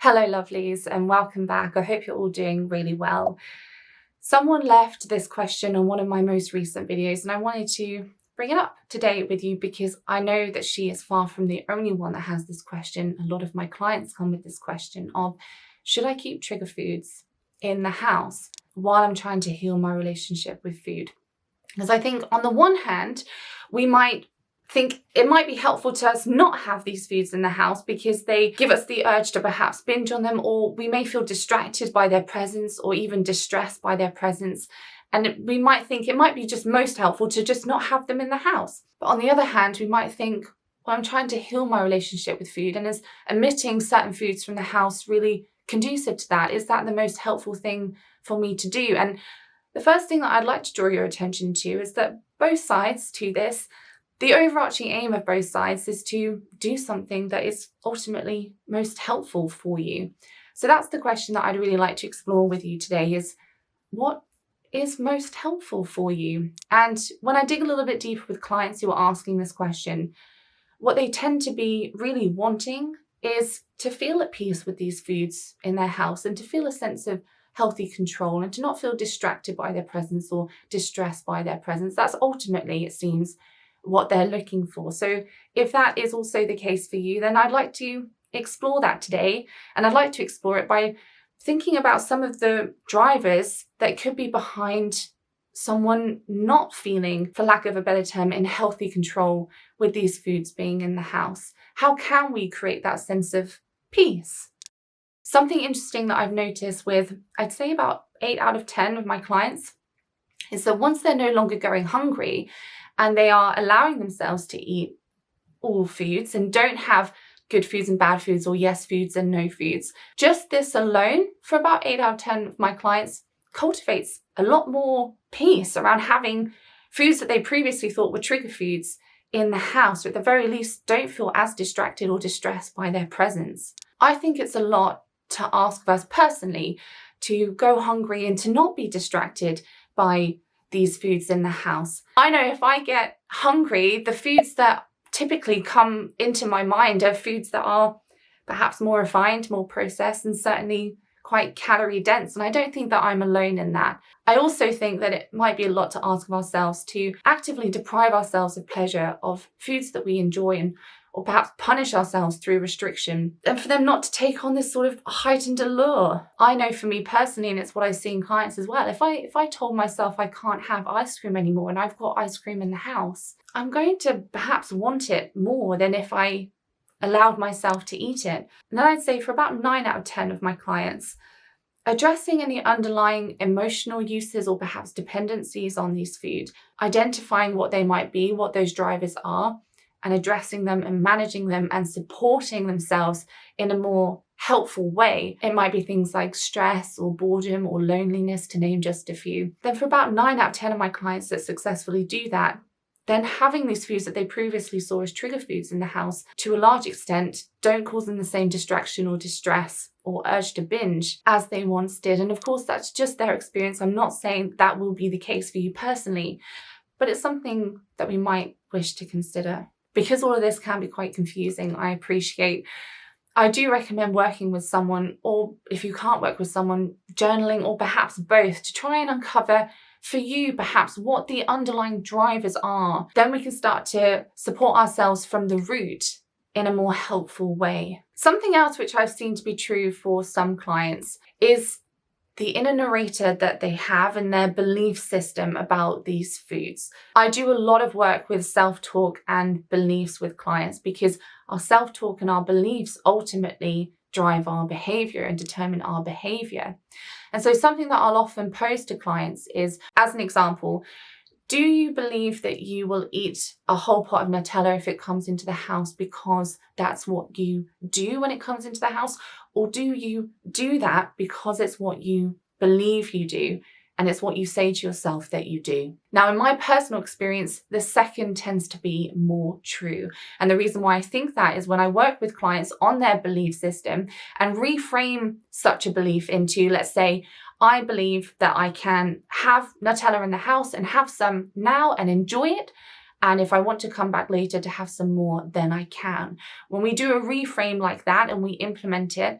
Hello lovelies and welcome back. I hope you're all doing really well. Someone left this question on one of my most recent videos and I wanted to bring it up today with you because I know that she is far from the only one that has this question. A lot of my clients come with this question of, should I keep trigger foods in the house while I'm trying to heal my relationship with food? Because I think on the one hand, we might think it might be helpful to us not have these foods in the house because they give us the urge to perhaps binge on them, or we may feel distracted by their presence or even distressed by their presence. And we might think it might be just most helpful to just not have them in the house. But on the other hand, we might think, well, I'm trying to heal my relationship with food, and is omitting certain foods from the house really conducive to that? Is that the most helpful thing for me to do? And the first thing that I'd like to draw your attention to is that both sides to this, the overarching aim of both sides is to do something that is ultimately most helpful for you. So that's the question that I'd really like to explore with you today, is what is most helpful for you? And when I dig a little bit deeper with clients who are asking this question, what they tend to be really wanting is to feel at peace with these foods in their house and to feel a sense of healthy control and to not feel distracted by their presence or distressed by their presence. That's ultimately, it seems, what they're looking for. So if that is also the case for you, then I'd like to explore that today. And I'd like to explore it by thinking about some of the drivers that could be behind someone not feeling, for lack of a better term, in healthy control with these foods being in the house. How can we create that sense of peace? Something interesting that I've noticed with, I'd say about 8 out of 10 of my clients, is that once they're no longer going hungry and they are allowing themselves to eat all foods and don't have good foods and bad foods or yes foods and no foods, just this alone for about 8 out of 10 of my clients cultivates a lot more peace around having foods that they previously thought were trigger foods in the house, or at the very least don't feel as distracted or distressed by their presence. I think it's a lot to ask of us personally to go hungry and to not be distracted by these foods in the house. I know if I get hungry, the foods that typically come into my mind are foods that are perhaps more refined, more processed, and certainly quite calorie dense. And I don't think that I'm alone in that. I also think that it might be a lot to ask of ourselves to actively deprive ourselves of pleasure of foods that we enjoy, or perhaps punish ourselves through restriction, and for them not to take on this sort of heightened allure. I know for me personally, and it's what I see in clients as well, if I told myself I can't have ice cream anymore and I've got ice cream in the house, I'm going to perhaps want it more than if I allowed myself to eat it. And then I'd say for about 9 out of 10 of my clients, addressing any underlying emotional uses or perhaps dependencies on these foods, identifying what they might be, what those drivers are, and addressing them and managing them and supporting themselves in a more helpful way. It might be things like stress or boredom or loneliness, to name just a few. Then for about 9 out of 10 of my clients that successfully do that, then having these foods that they previously saw as trigger foods in the house, to a large extent, don't cause them the same distraction or distress or urge to binge as they once did. And of course, that's just their experience. I'm not saying that will be the case for you personally, but it's something that we might wish to consider. Because all of this can be quite confusing, I do recommend working with someone, or if you can't work with someone, journaling, or perhaps both, to try and uncover for you perhaps what the underlying drivers are. Then we can start to support ourselves from the root in a more helpful way. Something else which I've seen to be true for some clients is the inner narrator that they have and their belief system about these foods. I do a lot of work with self-talk and beliefs with clients because our self-talk and our beliefs ultimately drive our behaviour and determine our behaviour. And so something that I'll often pose to clients is, as an example, do you believe that you will eat a whole pot of Nutella if it comes into the house because that's what you do when it comes into the house? Or do you do that because it's what you believe you do and it's what you say to yourself that you do? Now, in my personal experience, the second tends to be more true. And the reason why I think that is when I work with clients on their belief system and reframe such a belief into, let's say, I believe that I can have Nutella in the house and have some now and enjoy it. And if I want to come back later to have some more, then I can. When we do a reframe like that and we implement it,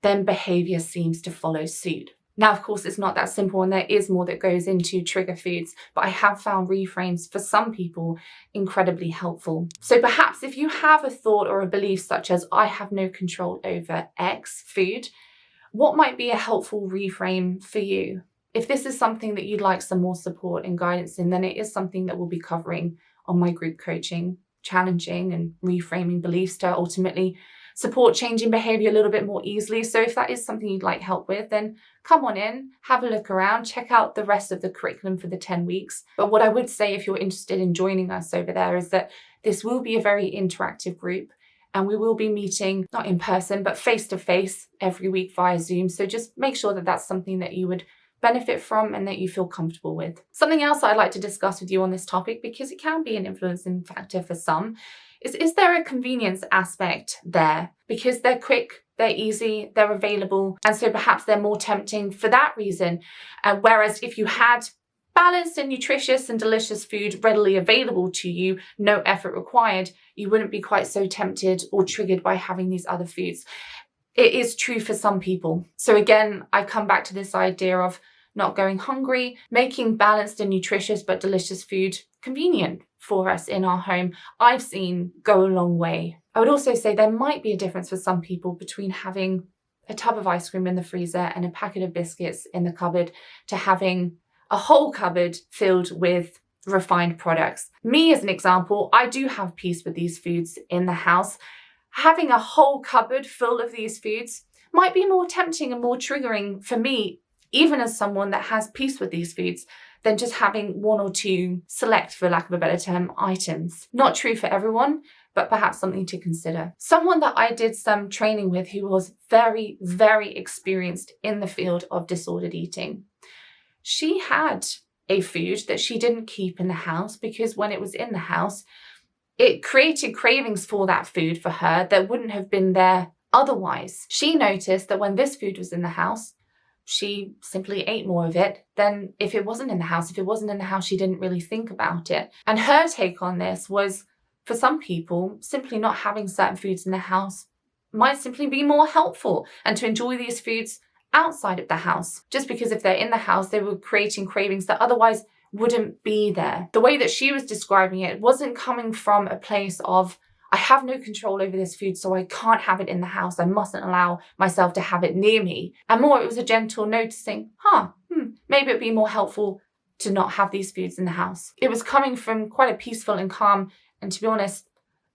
then behaviour seems to follow suit. Now, of course, it's not that simple and there is more that goes into trigger foods, but I have found reframes for some people incredibly helpful. So perhaps if you have a thought or a belief such as, I have no control over X food, what might be a helpful reframe for you? If this is something that you'd like some more support and guidance in, then it is something that we'll be covering on my group coaching, challenging and reframing beliefs to ultimately support changing behaviour a little bit more easily. So if that is something you'd like help with, then come on in, have a look around, check out the rest of the curriculum for the 10 weeks. But what I would say, if you're interested in joining us over there, is that this will be a very interactive group. And we will be meeting, not in person, but face-to-face every week via Zoom. So just make sure that that's something that you would benefit from and that you feel comfortable with. Something else I'd like to discuss with you on this topic, because it can be an influencing factor for some, is there a convenience aspect there? Because they're quick, they're easy, they're available, and so perhaps they're more tempting for that reason. Whereas if you had balanced and nutritious and delicious food readily available to you, no effort required, you wouldn't be quite so tempted or triggered by having these other foods. It is true for some people. So again, I come back to this idea of not going hungry, making balanced and nutritious but delicious food convenient for us in our home, I've seen go a long way. I would also say there might be a difference for some people between having a tub of ice cream in the freezer and a packet of biscuits in the cupboard to having a whole cupboard filled with refined products. Me, as an example, I do have peace with these foods in the house. Having a whole cupboard full of these foods might be more tempting and more triggering for me, even as someone that has peace with these foods, than just having one or two select, for lack of a better term, items. Not true for everyone, but perhaps something to consider. Someone that I did some training with who was very, very experienced in the field of disordered eating. She had a food that she didn't keep in the house because when it was in the house, it created cravings for that food for her that wouldn't have been there otherwise. She noticed that when this food was in the house, she simply ate more of it than if it wasn't in the house. If it wasn't in the house, she didn't really think about it. And her take on this was, for some people, simply not having certain foods in the house might simply be more helpful, and to enjoy these foods outside of the house. Just because if they're in the house, they were creating cravings that otherwise wouldn't be there. The way that she was describing it wasn't coming from a place of, I have no control over this food, so I can't have it in the house. I mustn't allow myself to have it near me. And more, it was a gentle noticing, maybe it'd be more helpful to not have these foods in the house. It was coming from quite a peaceful and calm, and to be honest,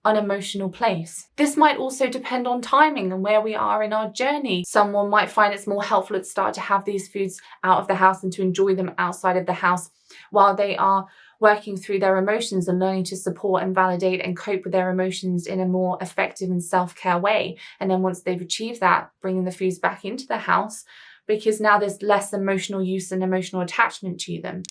unemotional place. This might also depend on timing and where we are in our journey. Someone might find it's more helpful at the start to have these foods out of the house and to enjoy them outside of the house while they are working through their emotions and learning to support and validate and cope with their emotions in a more effective and self-care way. And then once they've achieved that, bringing the foods back into the house, because now there's less emotional use and emotional attachment to them.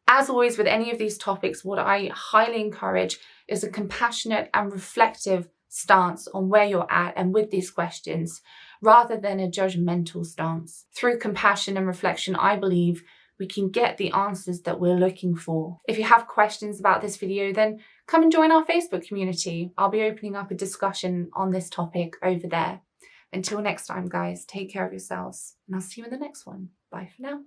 As always with any of these topics, what I highly encourage is a compassionate and reflective stance on where you're at and with these questions, rather than a judgmental stance. Through compassion and reflection, I believe we can get the answers that we're looking for. If you have questions about this video, then come and join our Facebook community. I'll be opening up a discussion on this topic over there. Until next time, guys, take care of yourselves, and I'll see you in the next one. Bye for now.